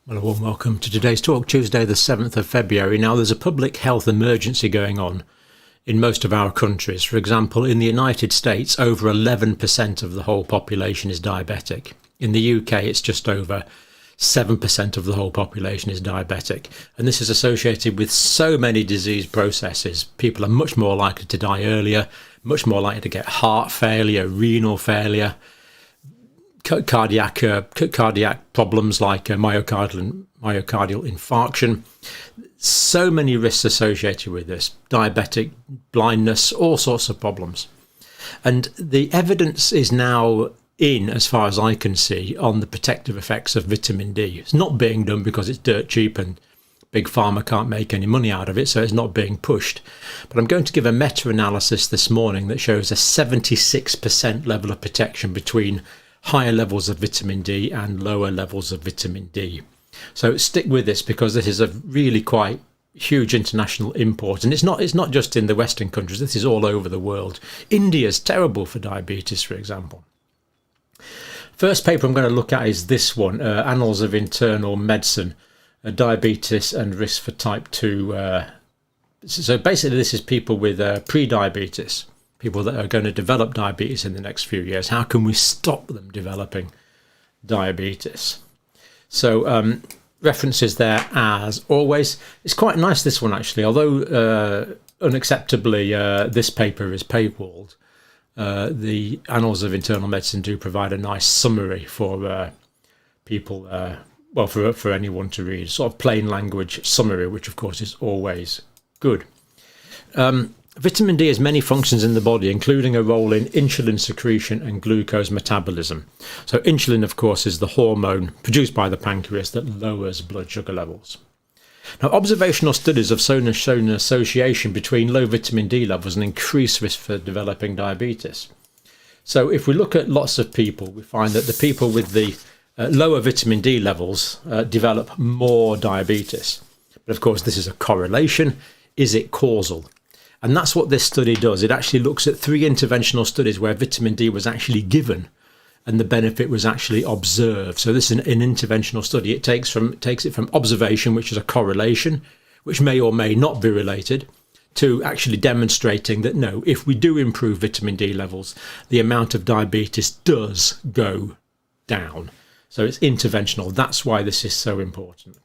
Well, a warm welcome to today's talk, Tuesday the 7th of February. Now, there's a public health emergency going on in most of our countries. For example, in the United States, over 11% of the whole population is diabetic. In the UK, it's just over 7% of the whole population is diabetic. And this is associated with so many disease processes. People are much more likely to die earlier, much more likely to get heart failure, renal failure, cardiac problems like myocardial infarction. So many risks associated with this, diabetic, blindness, all sorts of problems. And the evidence is now in, as far as I can see, on the protective effects of vitamin D. It's not being done because it's dirt cheap and Big Pharma can't make any money out of it, so it's not being pushed. But I'm going to give a meta-analysis this morning that shows a 76% level of protection between higher levels of vitamin D and lower levels of vitamin D. So stick with this because this is a really quite huge international import, and it's not just in the Western countries. This is all over the world. India's terrible for diabetes, for example. First paper I'm going to look at is this one, Annals of Internal Medicine, Diabetes and Risk for Type 2. So basically this is people with pre-diabetes, people that are going to develop diabetes in the next few years. How can we stop them developing diabetes? So references there as always. It's quite nice, this one, actually, although unacceptably this paper is paywalled. The Annals of Internal Medicine do provide a nice summary for people, well, for anyone to read, sort of plain language summary, which of course is always good. Vitamin D has many functions in the body, including a role in insulin secretion and glucose metabolism. So insulin, of course, is the hormone produced by the pancreas that lowers blood sugar levels. Now, observational studies have shown an association between low vitamin D levels and increased risk for developing diabetes. So if we look at lots of people, we find that the people with the lower vitamin D levels develop more diabetes. But of course, this is a correlation. Is it causal? And that's what this study does. It actually looks at 3 interventional studies where vitamin D was actually given and the benefit was actually observed. So this is an interventional study. It takes it from observation, which is a correlation, which may or may not be related, to actually demonstrating that no, if we do improve vitamin D levels, the amount of diabetes does go down. So it's interventional. That's why this is so important.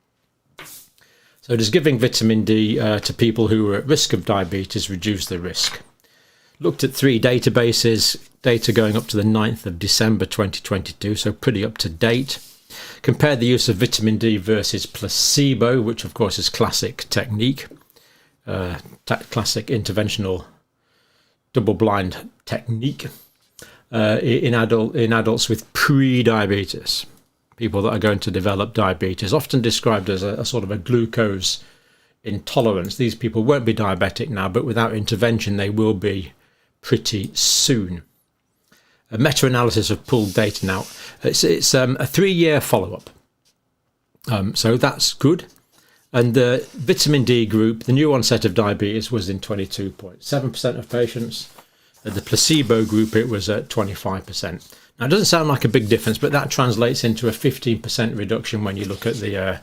So does giving vitamin D to people who are at risk of diabetes reduce the risk? Looked at 3 databases, data going up to the 9th of December 2022, so pretty up to date. Compared the use of vitamin D versus placebo, which of course is classic technique, classic interventional double-blind technique in adults with pre-diabetes. People that are going to develop diabetes, often described as a sort of a glucose intolerance. These people won't be diabetic now, but without intervention, they will be pretty soon. A meta-analysis of pooled data now. It's a 3-year follow-up. So that's good. And the vitamin D group, the new onset of diabetes was in 22.7% of patients. The placebo group, it was at 25%. Now, it doesn't sound like a big difference, but that translates into a 15% reduction when you look at the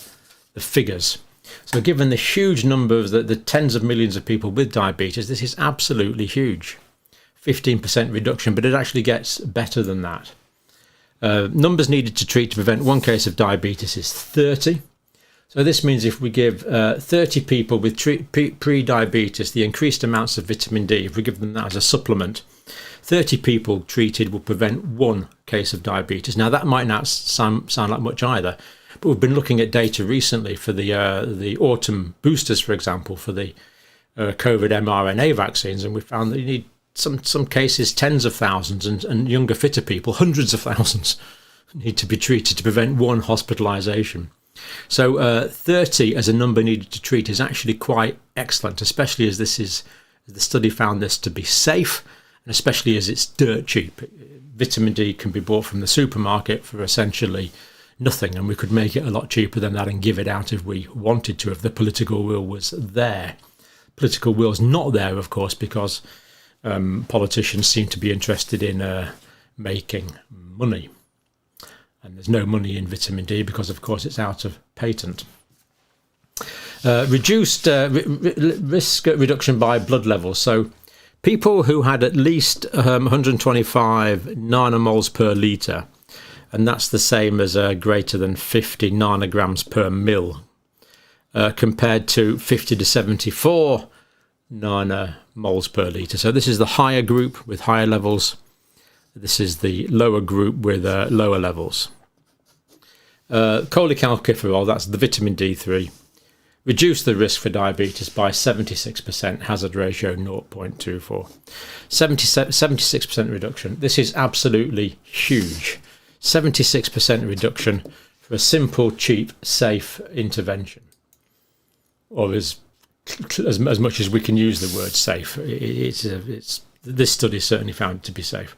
figures. So given the huge number of the tens of millions of people with diabetes, this is absolutely huge. 15% reduction, but it actually gets better than that. Numbers needed to treat to prevent 1 case of diabetes is 30. So this means if we give 30 people with pre-diabetes the increased amounts of vitamin D, if we give them that as a supplement, 30 people treated will prevent 1 case of diabetes. Now, that might not sound like much either, but we've been looking at data recently for the autumn boosters, for example, for the COVID mRNA vaccines, and we found that you need some cases tens of thousands, and younger, fitter people, hundreds of thousands, need to be treated to prevent 1 hospitalisation. So 30 as a number needed to treat is actually quite excellent, especially as the study found this to be safe, and especially as it's dirt cheap. Vitamin D can be bought from the supermarket for essentially nothing, and we could make it a lot cheaper than that and give it out if we wanted to, if the political will was there. Political will's not there, of course, because politicians seem to be interested in making money. And there's no money in vitamin D because, of course, it's out of patent. Reduced risk reduction by blood levels. So people who had at least 125 nanomoles per litre, and that's the same as greater than 50 nanograms per mil, compared to 50 to 74 nanomoles per litre. So this is the higher group with higher levels. This is the lower group with lower levels. Cholecalciferol, that's the vitamin D3, reduced the risk for diabetes by 76%, hazard ratio 0.24. 76% reduction. This is absolutely huge. 76% reduction for a simple, cheap, safe intervention. Or as much as we can use the word safe. This study certainly found it to be safe.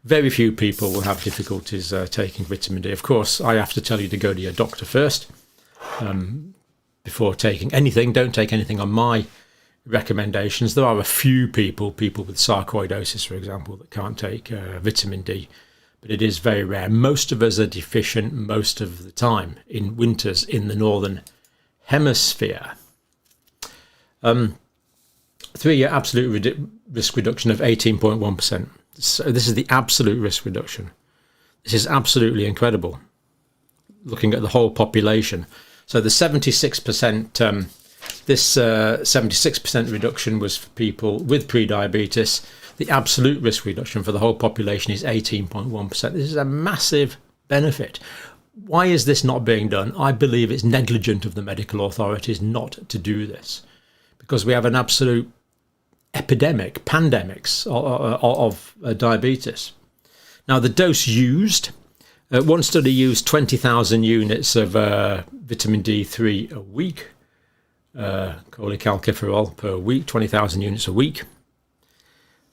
Very few people will have difficulties taking vitamin D. Of course, I have to tell you to go to your doctor first before taking anything. Don't take anything on my recommendations. There are a few people with sarcoidosis, for example, that can't take vitamin D, but it is very rare. Most of us are deficient most of the time in winters in the northern hemisphere. 3-year absolute risk reduction of 18.1%. So this is the absolute risk reduction. This is absolutely incredible, looking at the whole population. So the 76%, this 76% reduction was for people with pre-diabetes. The absolute risk reduction for the whole population is 18.1%. This is a massive benefit. Why is this not being done? I believe it's negligent of the medical authorities not to do this, because we have an absolute epidemic, pandemics of diabetes. Now, the dose used, one study used 20,000 units of vitamin D3 a week, cholecalciferol per week, 20,000 units a week.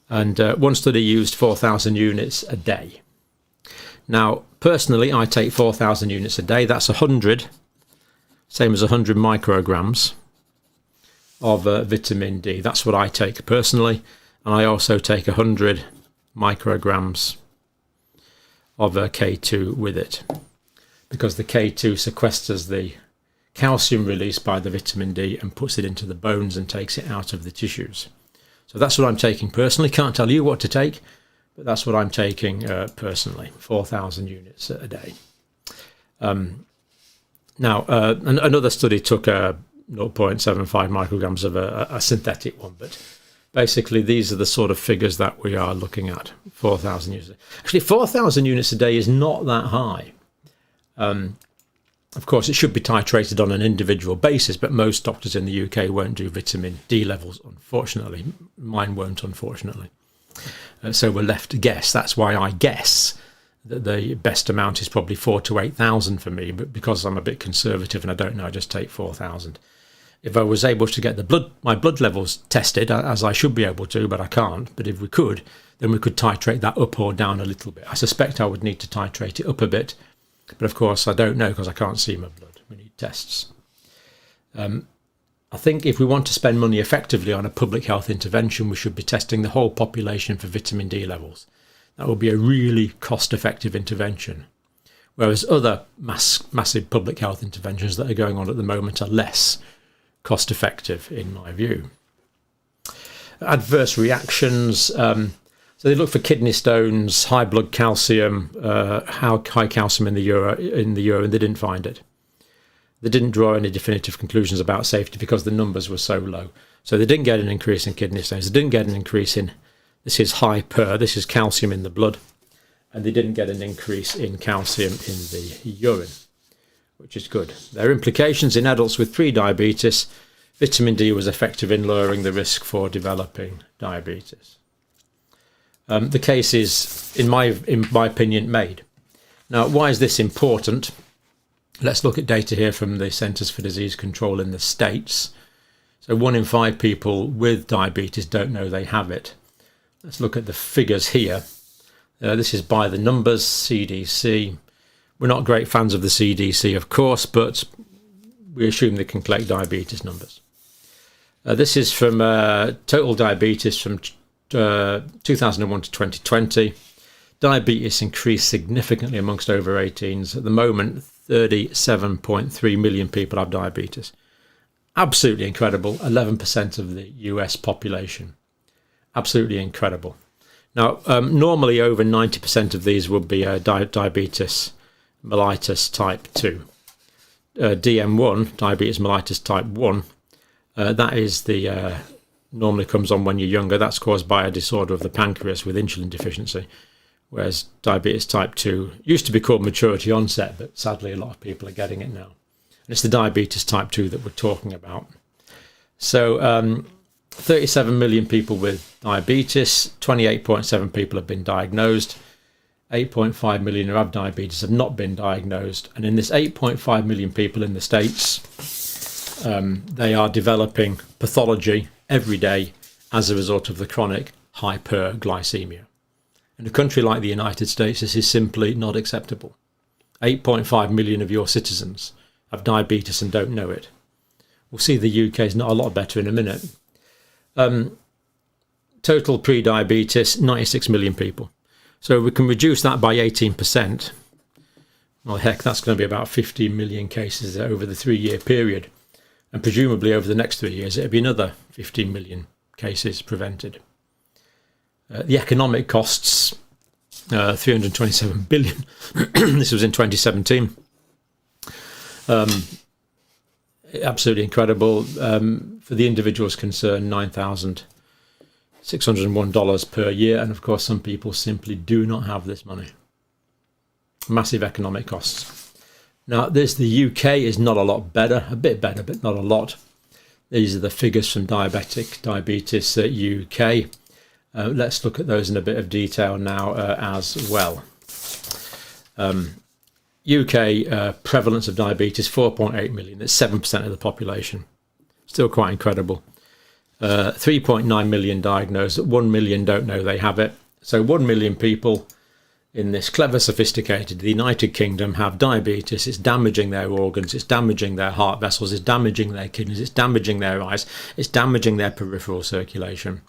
And one study used 4,000 units a day. Now, personally, I take 4,000 units a day. That's 100, same as 100 micrograms of vitamin D. That's what I take personally. And I also take 100 micrograms of K2 with it, because the K2 sequesters the calcium released by the vitamin D and puts it into the bones and takes it out of the tissues. So that's what I'm taking personally. Can't tell you what to take, but that's what I'm taking personally, 4,000 units a day. Now, another study took 0.75 micrograms of a synthetic one, but basically these are the sort of figures that we are looking at, 4,000 units. Actually, 4,000 units a day is not that high. Of course, it should be titrated on an individual basis, but most doctors in the UK won't do vitamin D levels, unfortunately. Mine won't, unfortunately. So we're left to guess. That's why I guess that the best amount is probably 4,000 to 8,000 for me, but because I'm a bit conservative and I don't know, I just take 4,000. If I was able to get my blood levels tested, as I should be able to, but I can't, but if we could, then we could titrate that up or down a little bit. I suspect I would need to titrate it up a bit, but of course I don't know because I can't see my blood. We need tests. I think if we want to spend money effectively on a public health intervention, we should be testing the whole population for vitamin D levels. That would be a really cost-effective intervention, whereas other massive public health interventions that are going on at the moment are less cost-effective, in my view. Adverse reactions. So they look for kidney stones, high blood calcium, high calcium in the urine. They didn't find it. They didn't draw any definitive conclusions about safety because the numbers were so low. So they didn't get an increase in kidney stones. They didn't get an increase in, this is this is calcium in the blood. And they didn't get an increase in calcium in the urine, which is good. There are implications in adults with pre-diabetes. Vitamin D was effective in lowering the risk for developing diabetes. The case is, in my opinion, made. Now, why is this important? Let's look at data here from the Centers for Disease Control in the States. So 1 in 5 people with diabetes don't know they have it. Let's look at the figures here. This is by the numbers, CDC. We're not great fans of the CDC, of course, but we assume they can collect diabetes numbers. This is from total diabetes from 2001 to 2020. Diabetes increased significantly amongst over 18s. At the moment, 37.3 million people have diabetes. Absolutely incredible. 11% of the US population. Absolutely incredible. Now, normally over 90% of these would be diabetes mellitus type 2. DM1, diabetes mellitus type 1, that is the normally comes on when you're younger. That's caused by a disorder of the pancreas with insulin deficiency. Whereas diabetes type 2 used to be called maturity onset, but sadly a lot of people are getting it now. And it's the diabetes type 2 that we're talking about. So 37 million people with diabetes, 28.7 people have been diagnosed, 8.5 million who have diabetes have not been diagnosed. And in this 8.5 million people in the States, they are developing pathology every day as a result of the chronic hyperglycemia. In a country like the United States, this is simply not acceptable. 8.5 million of your citizens have diabetes and don't know it. We'll see the UK is not a lot better in a minute. Total pre-diabetes, 96 million people. So we can reduce that by 18%. Well, heck, that's going to be about 15 million cases over the 3-year period. And presumably over the next 3 years, it'll be another 15 million cases prevented. The economic costs, 327 billion. This was in 2017. Absolutely incredible. For the individuals concerned, $9,601 per year. And of course, some people simply do not have this money. Massive economic costs. Now, the UK is not a lot better, a bit better, but not a lot. These are the figures from Diabetes UK. Let's look at those in a bit of detail now as well. UK prevalence of diabetes, 4.8 million. That's 7% of the population. Still quite incredible. 3.9 million diagnosed. 1 million don't know they have it. So 1 million people in this clever, sophisticated, the United Kingdom have diabetes. It's damaging their organs. It's damaging their heart vessels. It's damaging their kidneys. It's damaging their eyes. It's damaging their peripheral circulation.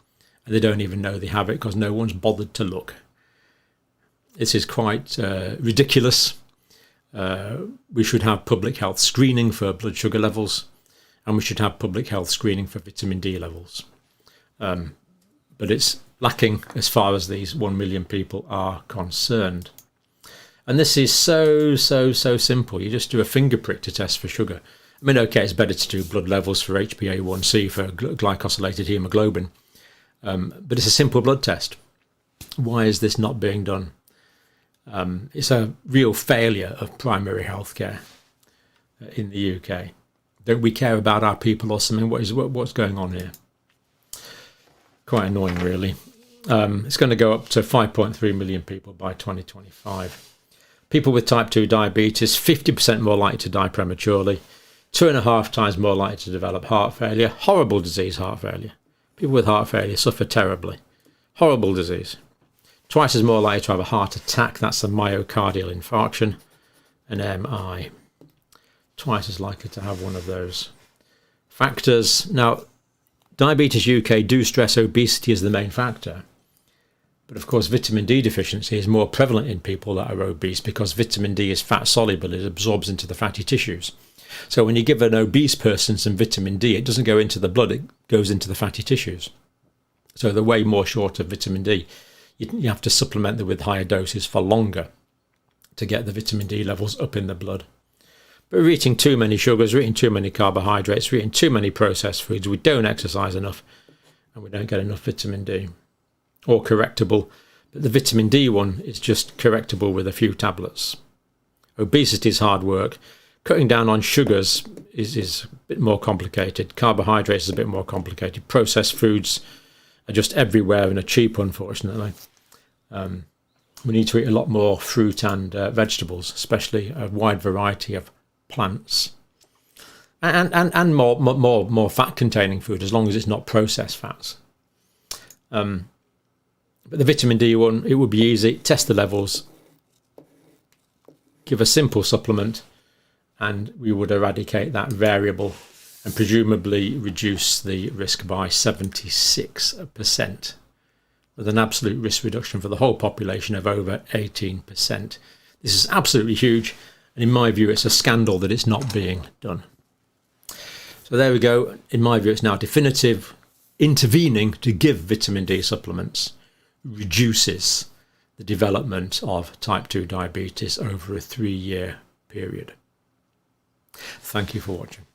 And they don't even know they have it because no one's bothered to look. This is quite ridiculous. We should have public health screening for blood sugar levels, and we should have public health screening for vitamin D levels. But it's lacking as far as these 1 million people are concerned. And this is so simple. You just do a finger prick to test for sugar. I mean, okay, it's better to do blood levels for HbA1c, for glycosylated hemoglobin. But it's a simple blood test. Why is this not being done? It's a real failure of primary healthcare in the UK. Don't we care about our people or something? What's going on here? Quite annoying, really. It's going to go up to 5.3 million people by 2025. People with type 2 diabetes, 50% more likely to die prematurely, 2.5 times more likely to develop heart failure. Horrible disease, heart failure. People with heart failure suffer terribly. Horrible disease. Twice as more likely to have a heart attack. That's a myocardial infarction. An MI. Twice as likely to have one of those factors. Now, Diabetes UK do stress obesity as the main factor. But of course, vitamin D deficiency is more prevalent in people that are obese because vitamin D is fat soluble. It absorbs into the fatty tissues. So when you give an obese person some vitamin D, it doesn't go into the blood, it goes into the fatty tissues. So they're way more short of vitamin D. You have to supplement them with higher doses for longer to get the vitamin D levels up in the blood. But we're eating too many sugars, we're eating too many carbohydrates, we're eating too many processed foods, we don't exercise enough, and we don't get enough vitamin D. Or correctable, but the vitamin D one is just correctable with a few tablets. Obesity is hard work. Cutting down on sugars is a bit more complicated. Carbohydrates is a bit more complicated. Processed foods are just everywhere and are cheap, unfortunately. We need to eat a lot more fruit and vegetables, especially a wide variety of plants. And more fat-containing food, as long as it's not processed fats. But the vitamin D one, it would be easy. Test the levels. Give a simple supplement, and we would eradicate that variable and presumably reduce the risk by 76%. with an absolute risk reduction for the whole population of over 18%. This is absolutely huge, and in my view, it's a scandal that it's not being done. So there we go. In my view, it's now definitive. Intervening to give vitamin D supplements reduces the development of type 2 diabetes over a 3-year period. Thank you for watching.